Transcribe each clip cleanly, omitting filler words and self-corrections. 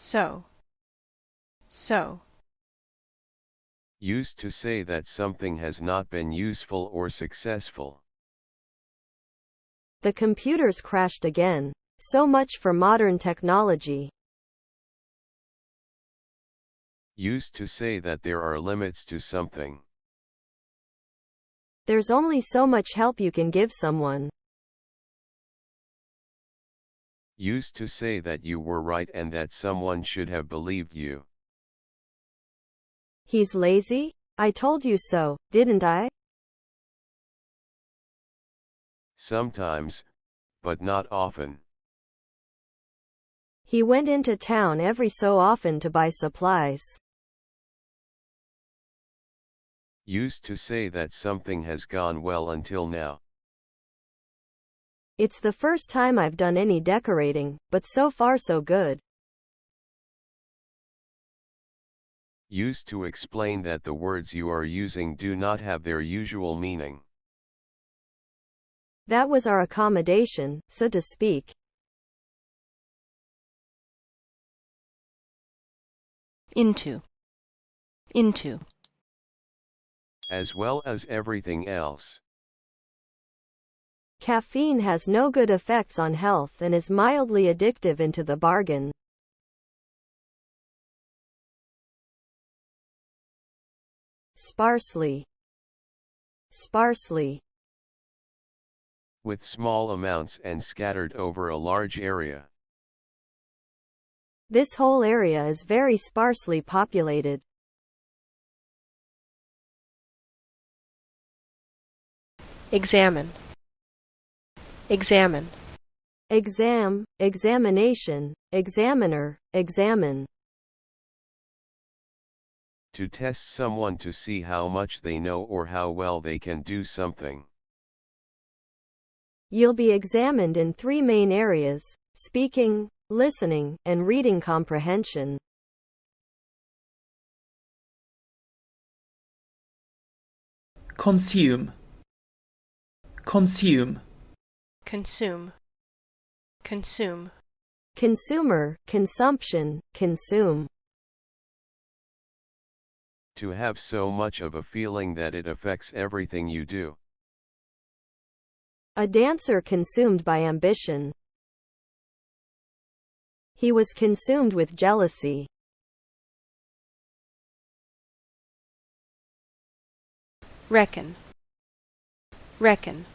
so, so. Used to say that something has not been useful or successful. The computers crashed again. So much for modern technology. Used to say that there are limits to something. There's only so much help you can give someone. Used to say that you were right and that someone should have believed you. He's lazy? I told you so, didn't I? Sometimes, but not often. He went into town every so often to buy supplies. Used to say that something has gone well until now. It's the first time I've done any decorating, but so far so good. Used to explain that the words you are using do not have their usual meaning. That was our accommodation, so to speak. Into, into. As well as everything else. Caffeine has no good effects on health and is mildly addictive into the bargain. Sparsely, sparsely. With small amounts and scattered over a large area. This whole area is very sparsely populated. Examine, examine. Exam, examination, examiner, examine. To test someone to see how much they know or how well they can do something. You'll be examined in 3 main areas: speaking, listening, and reading comprehension. Consume, consume. Consume, consume. Consumer, consumption, consume. To have so much of a feeling that it affects everything you do. A dancer consumed by ambition. He was consumed with jealousy. Reckon, reckon.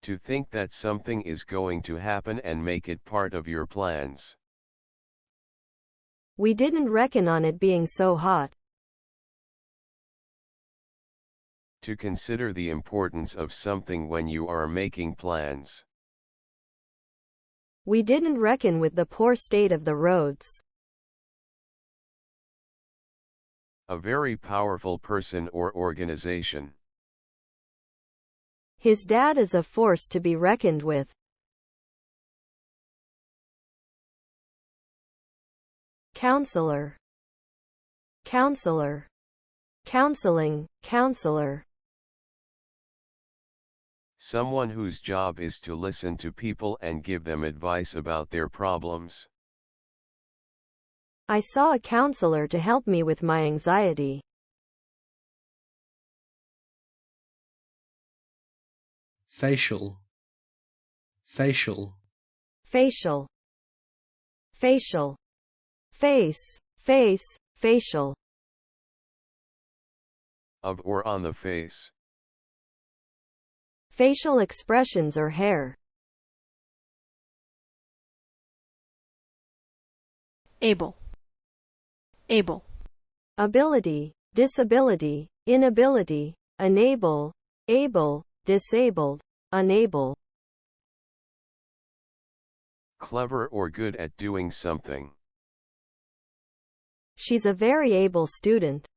To think that something is going to happen and make it part of your plans. We didn't reckon on it being so hot. To consider the importance of something when you are making plans. We didn't reckon with the poor state of the roads. A very powerful person or organization. His dad is a force to be reckoned with. Counselor, counselor. Counseling, counselor. Someone whose job is to listen to people and give them advice about their problems. I saw a counselor to help me with my anxiety. Facial, facial. Facial, facial. Face, face, facial. Of or on the face. Facial expressions or hair. Able, able. Ability, disability, inability, enable, able, disabled, unable. Clever or good at doing something. She's a very able student.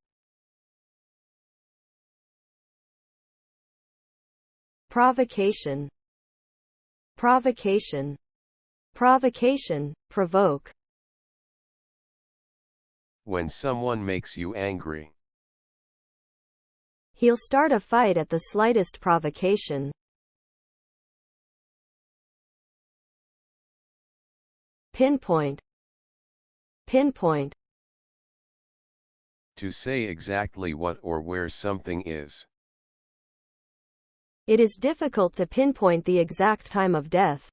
Provocation, provocation. Provocation, provoke. When someone makes you angry. He'll start a fight at the slightest provocation. Pinpoint, pinpoint, To say exactly what or where something is. it is difficult to pinpoint the exact time of death.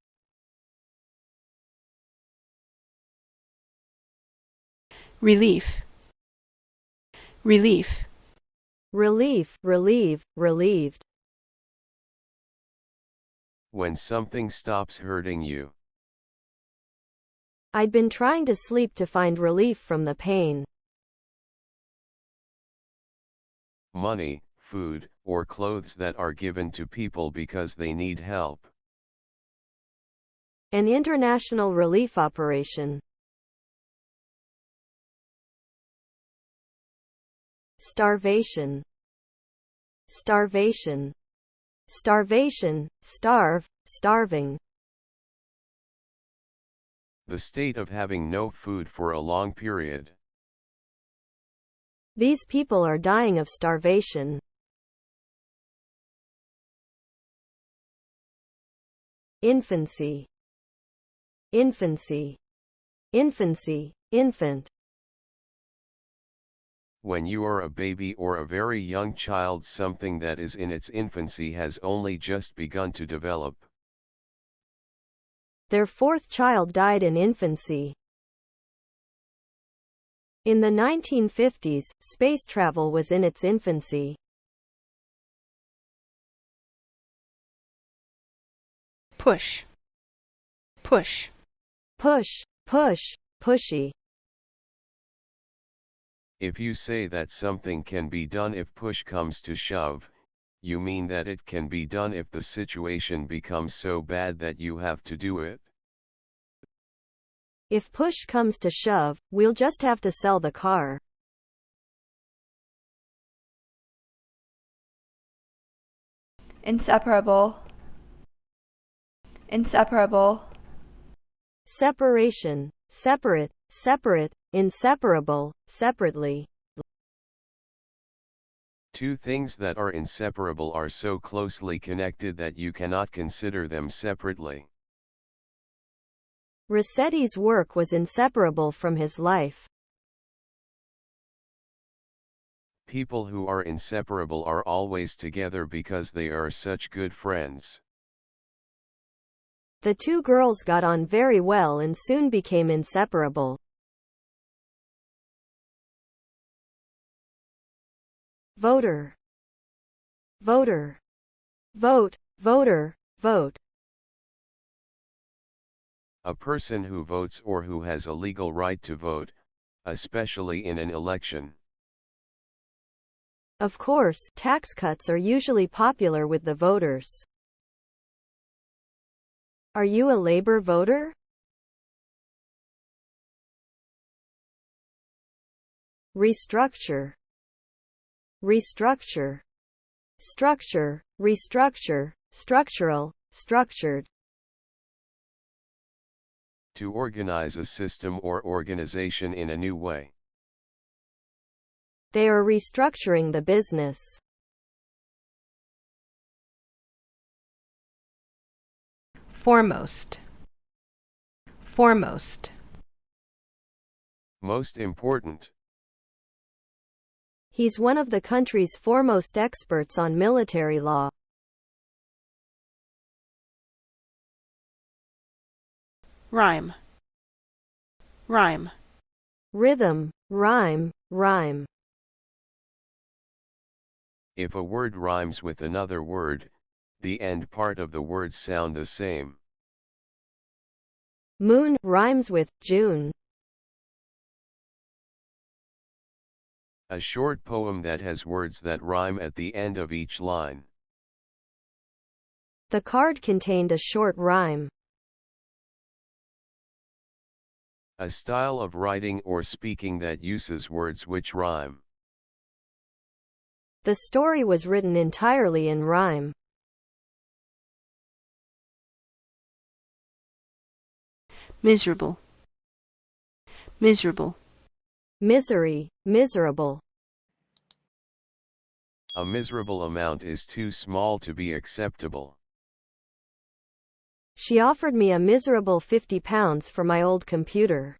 Relief. Relief. Relief, relieve, relieved. When something stops hurting you. I'd been trying to sleep to find relief from the pain. Money, food, or clothes that are given to people because they need help. An international relief operation. Starvation. Starvation. Starvation, starve, starving. The state of having no food for a long period. These people are dying of starvation. Infancy. Infancy. Infancy, infant. When you are a baby or a very young child, something that is in its infancy has only just begun to develop. Their fourth child died in infancy. In the 1950s, space travel was in its infancy. Push. Push. Push, push, pushy. If you say that something can be done if push comes to shove, you mean that it can be done if the situation becomes so bad that you have to do it. If push comes to shove, we'll just have to sell the car. Inseparable. Inseparable. Separation, separate, separate, inseparable, separately. Two things that are inseparable are so closely connected that you cannot consider them separately. Rossetti's work was inseparable from his life. People who are inseparable are always together because they are such good friends. The two girls got on very well and soon became inseparable. Voter. Voter. Vote, voter, vote. A person who votes or who has a legal right to vote, especially in an election. Of course, tax cuts are usually popular with the voters. Are you a Labour voter? Restructure. Restructure. Structure, restructure, structural, structured. To organize a system or organization in a new way. They are restructuring the business. Foremost. Foremost. Most important. He's one of the country's foremost experts on military law. Rhyme. Rhyme. Rhythm, rhyme, rhyme. If a word rhymes with another word, the end part of the words sound the same. Moon rhymes with June. A short poem that has words that rhyme at the end of each line. The card contained a short rhyme. A style of writing or speaking that uses words which rhyme. The story was written entirely in rhyme. Miserable. Miserable. Misery, miserable. A miserable amount is too small to be acceptable. She offered me a miserable £50 for my old computer.